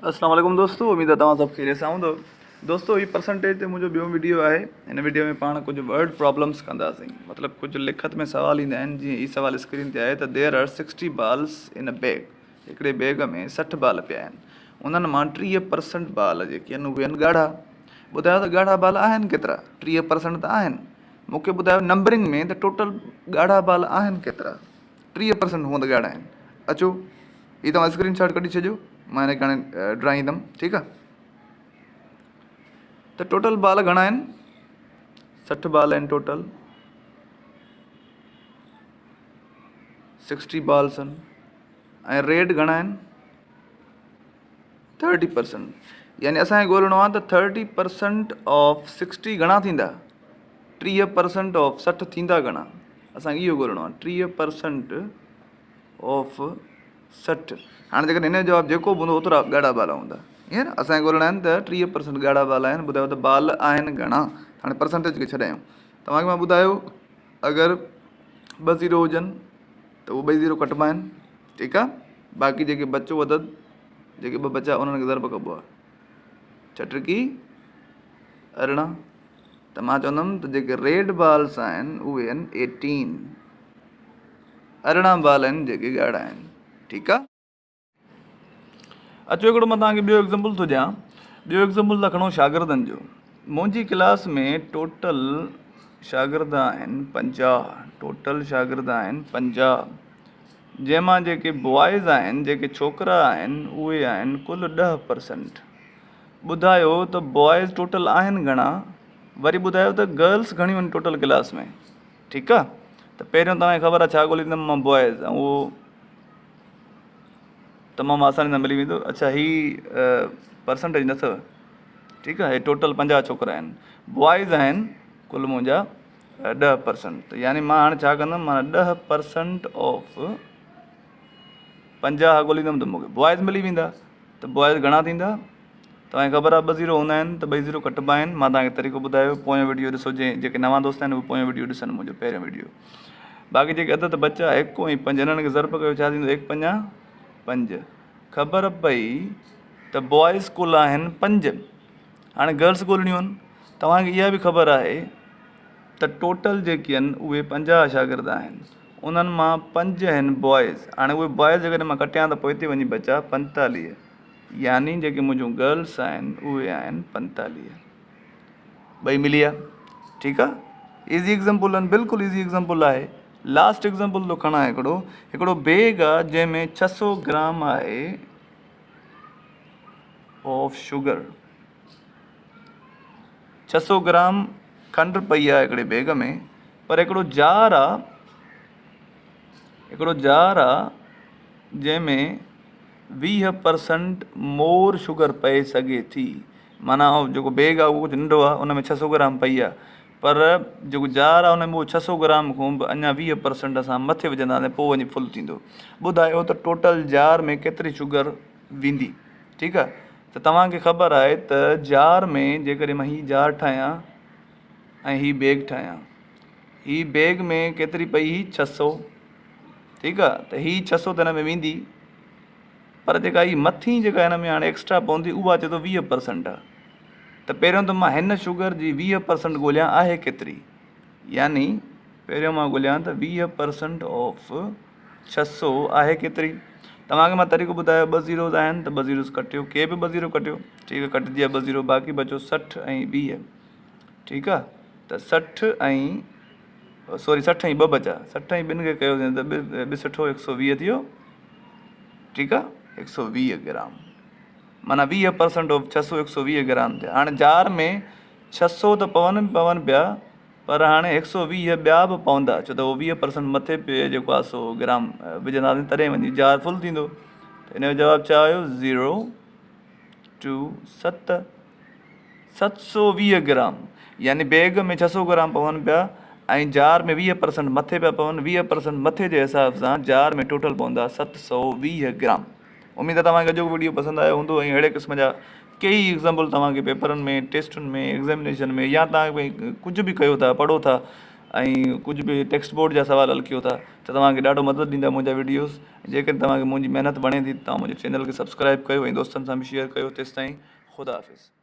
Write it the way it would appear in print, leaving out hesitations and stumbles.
अस्सलाम वालेकुम दोस्तों, उम्मीद है तव्हां सभु खैरियत सां हूंदो। दोस्तों ही परसेंटेज ते मुंहिंजो ॿियो वीडियो आहे। हिन वीडियो में पाण कुछ वर्ड प्रॉब्लम्स कंदासीं, मतिलबु कुछ लिखत में सवाल ईंदा आहिनि। जीअं ही सवाल स्क्रीन ते आहे त देयर आर 60 balls इन अ बैग। हिकिड़े बैग में 60 बाल पिया आहिनि, उन्हनि मां 30% बाल जेके आहिनि उहे आहिनि ॻाढ़ा। ॿुधायो त ॻाढ़ा बाल आहिनि केतिरा? 30% त आहिनि। मूंखे ॿुधायो नंबरिंग में त टोटल ॻाढ़ा बाल आहिनि केतिरा? 30% हूअं त ॻाढ़ा आहिनि। अचो ही तव्हां स्क्रीन शॉट कढी छॾियो, मां हिनखे हाणे ड्राईंदमि, ठीकु आहे। त टोटल बाल घणा आहिनि? 60 बाल आहिनि टोटल, 60 balls आहिनि। ऐं रेड घणा आहिनि? 30%। यानी असांखे ॻोल्हणो आहे त 30% ऑफ 60 घणा थींदा? 30% ऑफ 60 थींदा घणा? असांखे इहो ॻोल्हणो आहे, 30% ऑफ 60। हाणे जेकॾहिं हिन जो जवाबु जेको बि हूंदो ओतिरा ॻाढ़ा बाल हूंदा, ईअं न। असांखे ॻोल्हणा आहिनि त 30% ॻाढ़ा बाल आहिनि। ॿुधायो त बाल आहिनि घणा? हाणे परसेंटेज खे छॾायूं। तव्हांखे मां ॿुधायो अगरि 2 ज़ीरो हुजनि त उहे 2 ज़ीरो कटिबा आहिनि, ठीकु आहे। बाक़ी जेके बचो अदद, जेके 2 बचा उन्हनि खे ज़र्ब कबो आहे। 6 त्रिकी 18। त मां चवंदुमि त जेके रेड बाल्स आहिनि उहे आहिनि 18। 18 बाल आहिनि जेके ॻाढ़ा आहिनि, ठीकु आहे। अचो हिकिड़ो मां तव्हांखे ॿियो एग्ज़ाम्पल थो ॾियां। ॿियो एग्ज़ाम्पल था खणो शागिर्दनि जो। मुंहिंजी क्लास में टोटल शागिर्द आहिनि 50। टोटल शागिर्द आहिनि 50, जंहिंमां जेके बॉइज़ आहिनि, जेके छोकिरा आहिनि उहे आहिनि कुल 10%। ॿुधायो त बॉइज़ टोटल आहिनि घणा? वरी ॿुधायो त गर्ल्स घणियूं आहिनि टोटल क्लास में, ठीकु आहे। त पहिरियों तव्हांखे ख़बर आहे छा ॻोल्हींदुमि मां? बॉइज़, ऐं उहो तमामु आसानी सां मिली वेंदो। अच्छा, ही परसेंटेज न अथव, ठीकु आहे। हे टोटल 50 छोकिरा आहिनि, बॉइज़ आहिनि कुल मुंहिंजा 10%। त यानी मां हाणे छा कंदुमि? माना 10% ऑफ 50 ॻोल्हींदुमि त मूंखे बॉइज़ मिली वेंदा। त बॉइज़ घणा थींदा? तव्हांखे ख़बर आहे 2 ज़ीरो हूंदा आहिनि त 2 ज़ीरो कटिबा आहिनि। मां तव्हांखे तरीक़ो ॿुधायो, पोयों वीडियो ॾिसो। जेके नवां दोस्त आहिनि उहे पोयों वीडियो ॾिसनि, मुंहिंजो पहिरियों वीडियो। बाक़ी जेके अदद बचा 1 ऐं 5, हिननि खे ज़र्ब कयो, छा थींदो? 1 5 5। ख़बर पई त बॉइज़ कुल आहिनि 5। हाणे गर्ल्स ॻोल्हणियूं आहिनि। तव्हांखे इहा बि ख़बर आहे त टोटल जेके आहिनि उहे 50 शागिर्द आहिनि, उन्हनि मां 5 आहिनि बॉइज़। हाणे उहे बॉइज़ जेकॾहिं मां कटियां त पोइ हिते वञी बचा 45। यानी जेके मुंहिंजूं गर्ल्स आहिनि उहे आहिनि 45। ॿई मिली विया, ठीकु आहे। ईज़ी एग्ज़ाम्पल आहिनि, बिल्कुलु ईज़ी एग्ज़ाम्पल आहे। लास्ट एग्ज़ाम्पल थो खणा। हिकिड़ो बैग आहे जंहिंमें 600 ग्राम आहे ऑफ शुगर। 600 ग्राम खंडु पई आहे हिकिड़े बैग में, पर हिकिड़ो जार आहे जंहिंमें 20% मोर शुगर पए सघे थी। माना जेको बैग आहे उहो कुझु नंढो आहे, उन में 600 ग्राम पई आहे, पर जेको जार आहे उन में उहो 600 ग्राम खां बि अञा 20% असां मथे विझंदासीं, पोइ वञी फुल थींदो। ॿुधायो त टोटल जार में केतिरी शुगर वेंदी, ठीकु आहे। त तव्हांखे ख़बर आहे त जार में जेकॾहिं मां हीअ जार ठाहियां ऐं हीअ बैग ठाहियां, हीअ बैग में केतिरी पई? 600, ठीकु आहे। त हीअ 600 त हिन में वेंदी, पर जेका हीअ मथी जेका हिन में हाणे एक्स्ट्रा पवंदी उहा चए थो 20% आहे। त पहिरियों त मां हिन शुगर जी 20% ॻोल्हियां आहे केतिरी। यानी पहिरियों मां ॻोल्हियां त 20% ऑफ 600 आहे केतिरी। तव्हांखे मां तरीक़ो ॿुधायो, 2 ज़ीरोज़ आहिनि त 2 ज़ीरोज़ कटियो, के बि 2 ज़ीरो कटियो, ठीकु आहे। कटिजी विया 2 ज़ीरो, बाक़ी बचो 60 ऐं 20, ठीकु आहे। त 60 ऐं 2 बचा, 60 ऐं 2 खे कयो त ॿ सुठो 120 थी वियो, ठीकु आहे। 120 ग्राम, माना 20% ऑफ 600 120 ग्राम थिया। हाणे जार में 600 त पवनि पिया, पर हाणे 120 ॿिया बि पवंदा, छो त उहो 20% मथे पे जेको आहे सो ग्राम विझंदासीं, तॾहिं वञी जार फुल थींदो। त हिन जो जवाबु छा आयो? 0 2 7 720 ग्राम। यानी बैग में 600 ग्राम पवनि पिया ऐं जार में 20% मथे पिया पवनि। 20% मथे जे हिसाब सां जार में टोटल पवंदा 720 ग्राम। उमेदु आहे तव्हांखे अॼोको वीडियो पसंदि आयो हूंदो ऐं अहिड़े क़िस्म जा कई एग्ज़ाम्पल तव्हांखे पेपरनि में, टेस्टुनि में, एग्ज़ामिनेशन में, या तव्हां भई कुझु बि कयो था, पढ़ो था, ऐं कुझु बि टेक्स्ट बोर्ड जा सवाल हल कयो था त तव्हांखे ॾाढो मदद ॾींदा मुंहिंजा वीडियोस। जेकॾहिं तव्हांखे मुंहिंजी महिनत वणे थी तव्हां मुंहिंजे चैनल खे सब्सक्राइब कयो ऐं दोस्तनि सां बि शेयर कयो। तेसिताईं ख़ुदा हाफ़िज़।